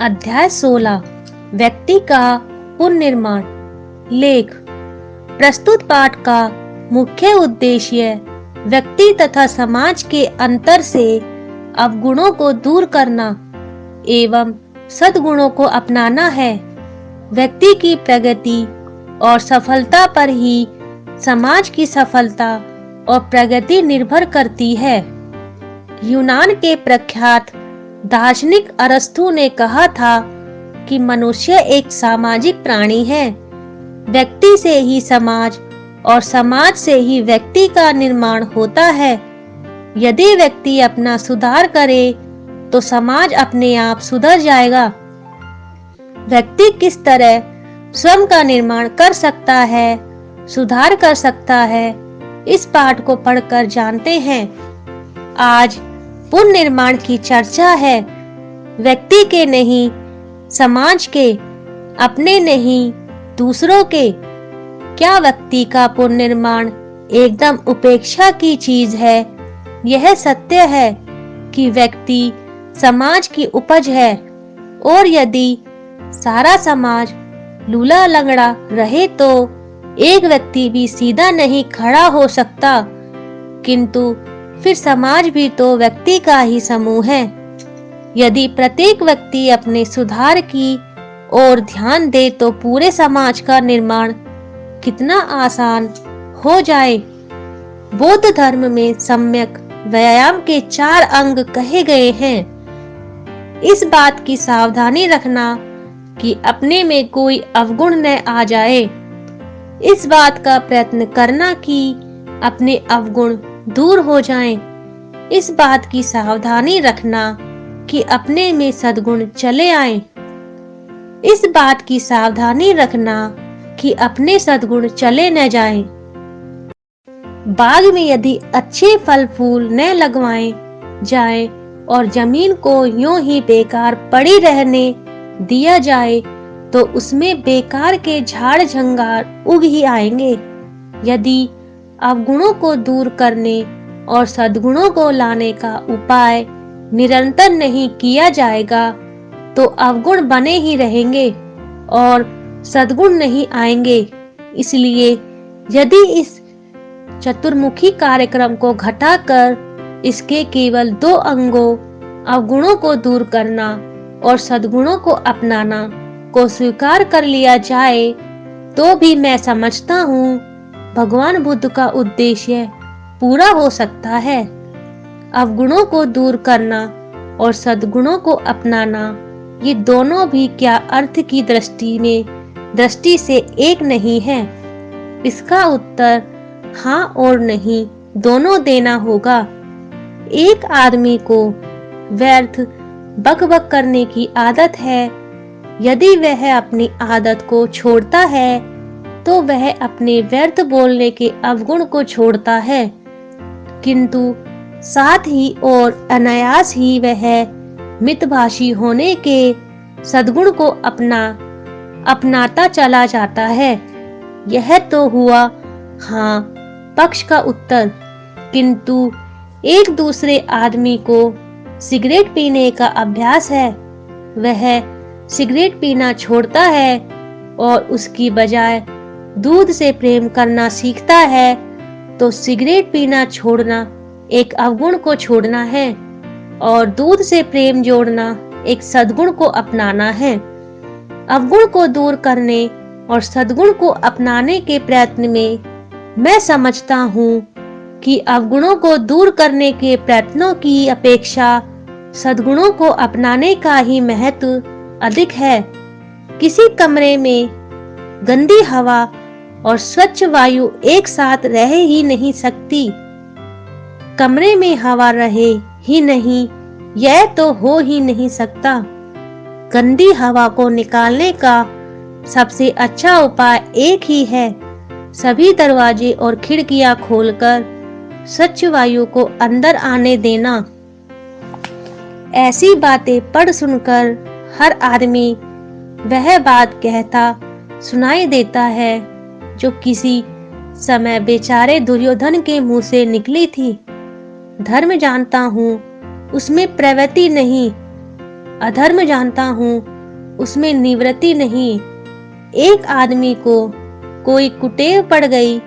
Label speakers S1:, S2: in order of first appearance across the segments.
S1: अध्याय 16 व्यक्ति का पुनर्निर्माण। लेख। प्रस्तुत पाठ का मुख्य उद्देश्य व्यक्ति तथा समाज के अंतर से अवगुणों को दूर करना एवं सद्गुणों को अपनाना है। व्यक्ति की प्रगति और सफलता पर ही समाज की सफलता और प्रगति निर्भर करती है। यूनान के प्रख्यात दार्शनिक अरस्तु ने कहा था कि मनुष्य एक सामाजिक प्राणी है। व्यक्ति से ही समाज और समाज से ही व्यक्ति का निर्माण होता है। यदि व्यक्ति अपना सुधार करे तो समाज अपने आप सुधर जाएगा। व्यक्ति किस तरह स्वयं का निर्माण कर सकता है, सुधार कर सकता है, इस पाठ को पढ़कर जानते हैं। आज पुनर्निर्माण की चर्चा है। व्यक्ति के नहीं, समाज के, अपने नहीं, दूसरों के। क्या व्यक्ति का पुनर्निर्माण एकदम उपेक्षा की चीज है? यह सत्य है कि व्यक्ति समाज की उपज है और यदि सारा समाज लूला लंगड़ा रहे तो एक व्यक्ति भी सीधा नहीं खड़ा हो सकता। किंतु फिर समाज भी तो व्यक्ति का ही समूह है। यदि प्रत्येक व्यक्ति अपने सुधार की ओर ध्यान दे तो पूरे समाज का निर्माण कितना आसान हो जाए। बौद्ध धर्म में सम्यक व्यायाम के 4 अंग कहे गए हैं। इस बात की सावधानी रखना कि अपने में कोई अवगुण न आ जाए। इस बात का प्रयत्न करना कि अपने अवगुण दूर हो जाएं। इस बात की सावधानी रखना कि अपने में सद्गुण चले आएं। इस बात की सावधानी रखना कि अपने सद्गुण चले न जाएं। बाग में यदि अच्छे फल फूल न लगवाए जाएं और जमीन को यूं ही बेकार पड़ी रहने दिया जाए तो उसमें बेकार के झाड़ झंगार उग ही आएंगे। यदि अवगुणों को दूर करने और सद्गुणों को लाने का उपाय निरंतर नहीं किया जाएगा तो अवगुण बने ही रहेंगे और सद्गुण नहीं आएंगे। इसलिए यदि इस चतुर्मुखी कार्यक्रम को घटाकर इसके केवल 2 अंगों अवगुणों को दूर करना और सद्गुणों को अपनाना को स्वीकार कर लिया जाए तो भी मैं समझता हूँ भगवान बुद्ध का उद्देश्य पूरा हो सकता है। अवगुणों को दूर करना और सद्गुणों को अपनाना, ये दोनों भी क्या अर्थ की दृष्टि से एक नहीं है। इसका उत्तर हाँ और नहीं दोनों देना होगा। एक आदमी को व्यर्थ बक करने की आदत है। यदि वह अपनी आदत को छोड़ता है तो वह अपने व्यर्थ बोलने के अवगुण को छोड़ता है, किंतु साथ ही और अनायास ही वह मितभाषी होने के सद्गुण को अपनाता चला जाता है। यह तो हुआ हाँ पक्ष का उत्तर। किंतु एक दूसरे आदमी को सिगरेट पीने का अभ्यास है, वह सिगरेट पीना छोड़ता है और उसकी बजाय दूध से प्रेम करना सीखता है, तो सिगरेट पीना छोड़ना एक अवगुण को छोड़ना है और दूध से प्रेम जोड़ना एक सद्गुण को अपनाना है। अवगुण को दूर करने और सद्गुण को अपनाने के प्रयत्न में मैं समझता हूँ कि अवगुणों को दूर करने के प्रयत्नों की अपेक्षा सद्गुणों को अपनाने का ही महत्व अधिक है। किसी कमरे में गंदी हवा और स्वच्छ वायु एक साथ रह ही नहीं सकती। कमरे में हवा रहे ही नहीं, यह तो हो ही नहीं सकता। गंदी हवा को निकालने का सबसे अच्छा उपाय एक ही है, सभी दरवाजे और खिड़कियां खोलकर स्वच्छ वायु को अंदर आने देना। ऐसी बातें पढ़ सुनकर हर आदमी वह बात कहता सुनाई देता है जो किसी समय बेचारे दुर्योधन के मुंह से निकली थी। धर्म जानता हूँ उसमें प्रवृत्ति नहीं, अधर्म जानता हूँ उसमें निवृत्ति नहीं। एक आदमी को कोई कुटेव पड़ गई,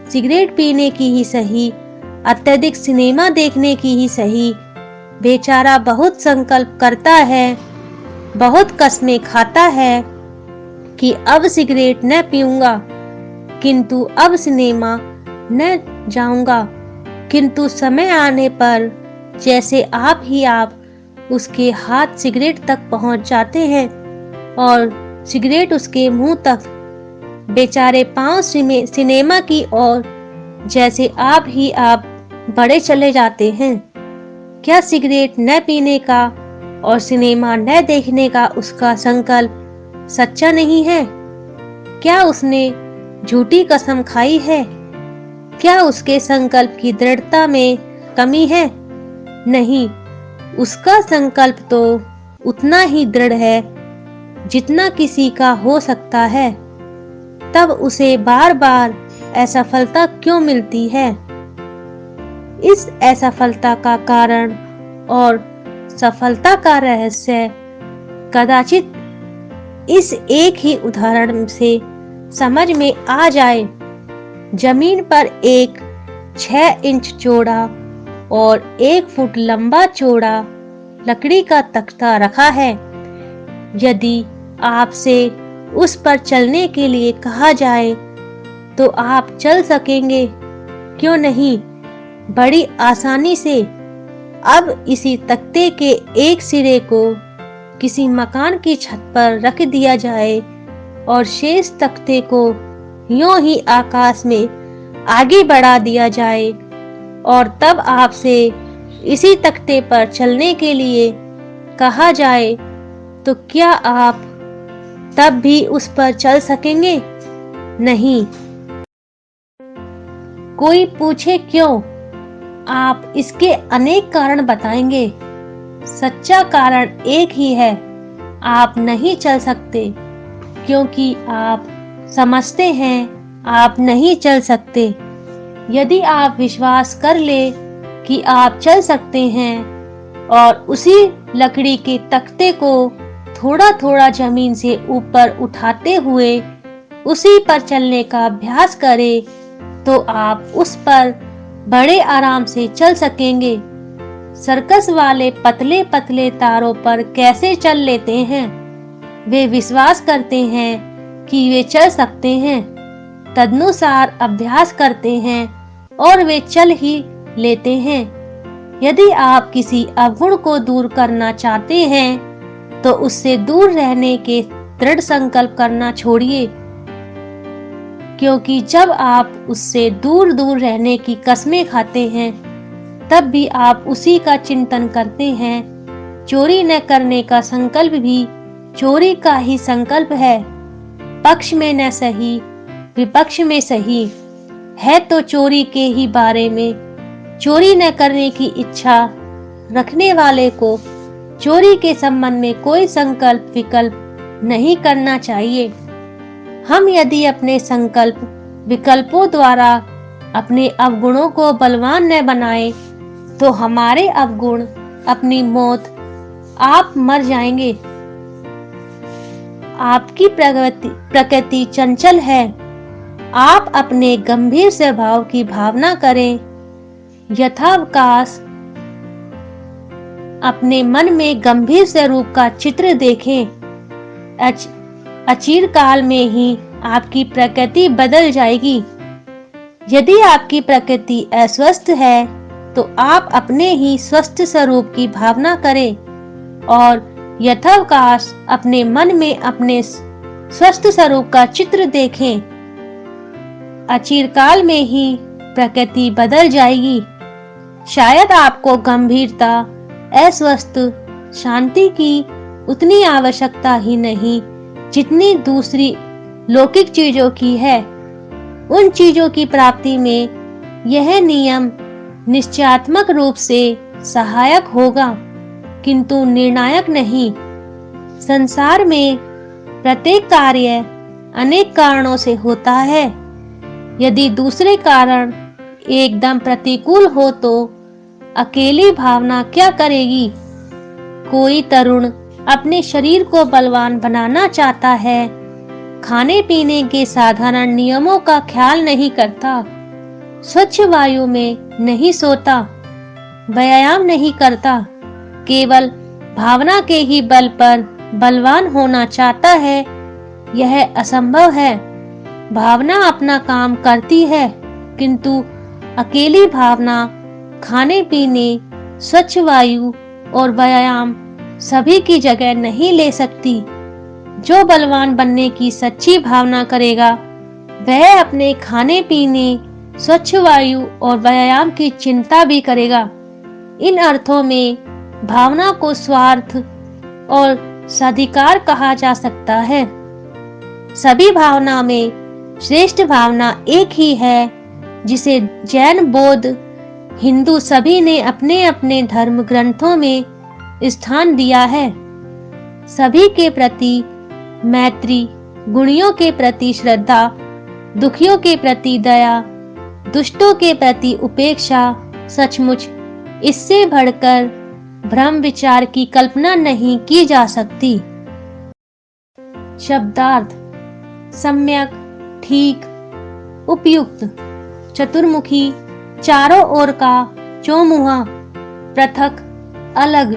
S1: सिगरेट पीने की ही सही, अत्यधिक सिनेमा देखने की ही सही, बेचारा बहुत संकल्प करता है, बहुत कस्में खाता है कि अब सिगरेट न पीऊंगा, किंतु अब सिनेमा न जाऊंगा, किंतु समय आने पर जैसे आप ही आप उसके हाथ सिगरेट तक पहुंच जाते हैं और सिगरेट उसके मुंह तक, बेचारे पांव सिनेमा की ओर जैसे आप ही आप बढ़े चले जाते हैं। क्या सिगरेट न पीने का और सिनेमा न देखने का उसका संकल्प सच्चा नहीं है? क्या उसने झूठी कसम खाई है? क्या उसके संकल्प की दृढ़ता में कमी है? नहीं, उसका संकल्प तो उतना ही दृढ़ है जितना किसी का हो सकता है। तब उसे बार बार असफलता क्यों मिलती है? इस असफलता का कारण और सफलता का रहस्य कदाचित इस एक ही उदाहरण से समझ में आ जाए। जमीन पर एक 6 इंच चौड़ा और 1 फुट लंबा चौड़ा लकड़ी का तख्ता रखा है। यदि आपसे उस पर चलने के लिए कहा जाए तो आप चल सकेंगे, क्यों नहीं, बड़ी आसानी से। अब इसी तख्ते के एक सिरे को किसी मकान की छत पर रख दिया जाए और शेष तख्ते को यूं ही आकाश में आगे बढ़ा दिया जाए और तब आपसे इसी तख्ते पर चलने के लिए कहा जाए, तो क्या आप तब भी उस पर चल सकेंगे? नहीं। कोई पूछे क्यों? आप इसके अनेक कारण बताएंगे। सच्चा कारण एक ही है, आप नहीं चल सकते, क्योंकि आप समझते हैं आप नहीं चल सकते। यदि आप विश्वास कर ले कि आप चल सकते हैं और उसी लकड़ी के तख्ते को थोड़ा थोड़ा जमीन से ऊपर उठाते हुए उसी पर चलने का अभ्यास करें, तो आप उस पर बड़े आराम से चल सकेंगे। सर्कस वाले पतले पतले तारों पर कैसे चल लेते हैं? वे विश्वास करते हैं कि वे चल सकते हैं, तदनुसार अभ्यास करते हैं और वे चल ही लेते हैं। यदि आप किसी अवगुण को दूर करना चाहते हैं तो उससे दूर रहने के दृढ़ संकल्प करना छोड़िए, क्योंकि जब आप उससे दूर दूर रहने की कस्में खाते हैं तब भी आप उसी का चिंतन करते हैं। चोरी न करने का संकल्प भी चोरी का ही संकल्प है। पक्ष में न सही विपक्ष में सही है तो चोरी के ही बारे में। चोरी न करने की इच्छा रखने वाले को चोरी के संबंध में कोई संकल्प विकल्प नहीं करना चाहिए। हम यदि अपने संकल्प विकल्पों द्वारा अपने अवगुणों को बलवान न बनाए तो हमारे अवगुण अपनी मौत आप मर जाएंगे। आपकी प्रकृति चंचल है। आप अपने गंभीर स्वभाव की भावना करें। यथावकाश अपने मन में गंभीर स्वरूप का चित्र देखें। अचिरकाल में ही आपकी प्रकृति बदल जाएगी। यदि आपकी प्रकृति अस्वस्थ है तो आप अपने ही स्वस्थ स्वरूप की भावना करें और यथावकाश अपने मन में अपने स्वस्थ स्वरूप का चित्र देखें। अचिरकाल में ही प्रकृति बदल जाएगी। शायद आपको गंभीरता, अस्वस्थ, शांति की उतनी आवश्यकता ही नहीं जितनी दूसरी लौकिक चीजों की है। उन चीजों की प्राप्ति में यह नियम निश्चयात्मक रूप से सहायक होगा, किंतु निर्णायक नहीं। संसार में प्रत्येक कार्य अनेक कारणों से होता है। यदि दूसरे कारण एकदम प्रतिकूल हो तो अकेली भावना क्या करेगी? कोई तरुण अपने शरीर को बलवान बनाना चाहता है, खाने पीने के साधारण नियमों का ख्याल नहीं करता, स्वच्छ वायु में नहीं सोता, व्यायाम नहीं करता, केवल भावना के ही बल पर बलवान होना चाहता है, यह असंभव है। भावना अपना काम करती है, किंतु अकेली भावना खाने पीने, स्वच्छ वायु और व्यायाम सभी की जगह नहीं ले सकती। जो बलवान बनने की सच्ची भावना करेगा, वह अपने खाने पीने, स्वच्छ वायु और व्यायाम की चिंता भी करेगा। इन अर्थों में भावना को स्वार्थ और साधिकार कहा जा सकता है। सभी भावना में श्रेष्ठ भावना एक ही है, जिसे जैन, बौद्ध, हिंदू सभी ने अपने अपने धर्म ग्रंथों में स्थान दिया है। सभी के प्रति मैत्री, गुणियों के प्रति श्रद्धा, दुखियों के प्रति दया, दुष्टों के प्रति उपेक्षा, सचमुच इससे बढ़कर भ्रम विचार की कल्पना नहीं की जा सकती। शब्दार्थ: सम्यक, ठीक, उपयुक्त, चतुर्मुखी, चारों ओर का, चौमुहा, पृथक, अलग,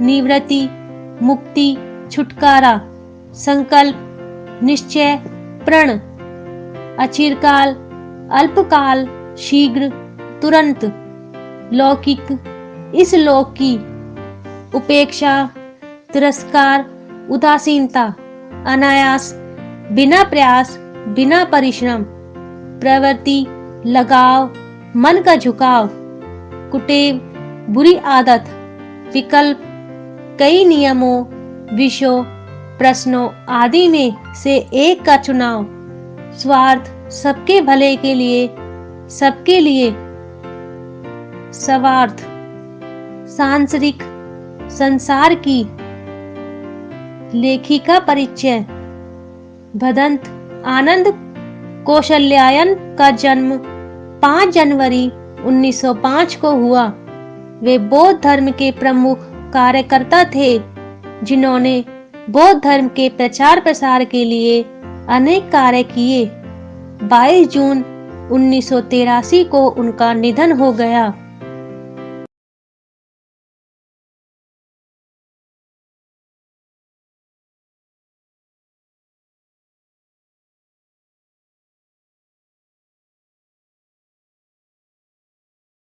S1: निवृत्ति, मुक्ति, छुटकारा, संकल्प, निश्चय, प्रण, अचिरकाल, अल्पकाल, शीघ्र, तुरंत, लौकिक, इस लोक की, उपेक्षा, तिरस्कार, उदासीनता, अनायास, बिना प्रयास, बिना परिश्रम, प्रवृत्ति, लगाव, मन का झुकाव, कुटेव, बुरी आदत, विकल्प, कई नियमों, विषयों, प्रश्नों आदि में से एक का चुनाव, स्वार्थ, सबके भले के लिए, सबके लिए, स्वार्थ, सांसारिक, संसार की, लेखिका परिचय। भदंत आनंद कौशल्यायन का जन्म 5 जनवरी 1905 को हुआ। वे बौद्ध धर्म के प्रमुख कार्यकर्ता थे, जिन्होंने बौद्ध धर्म के प्रचार प्रसार के लिए अनेक कार्य किए। 22 जून 1983 को उनका निधन हो गया।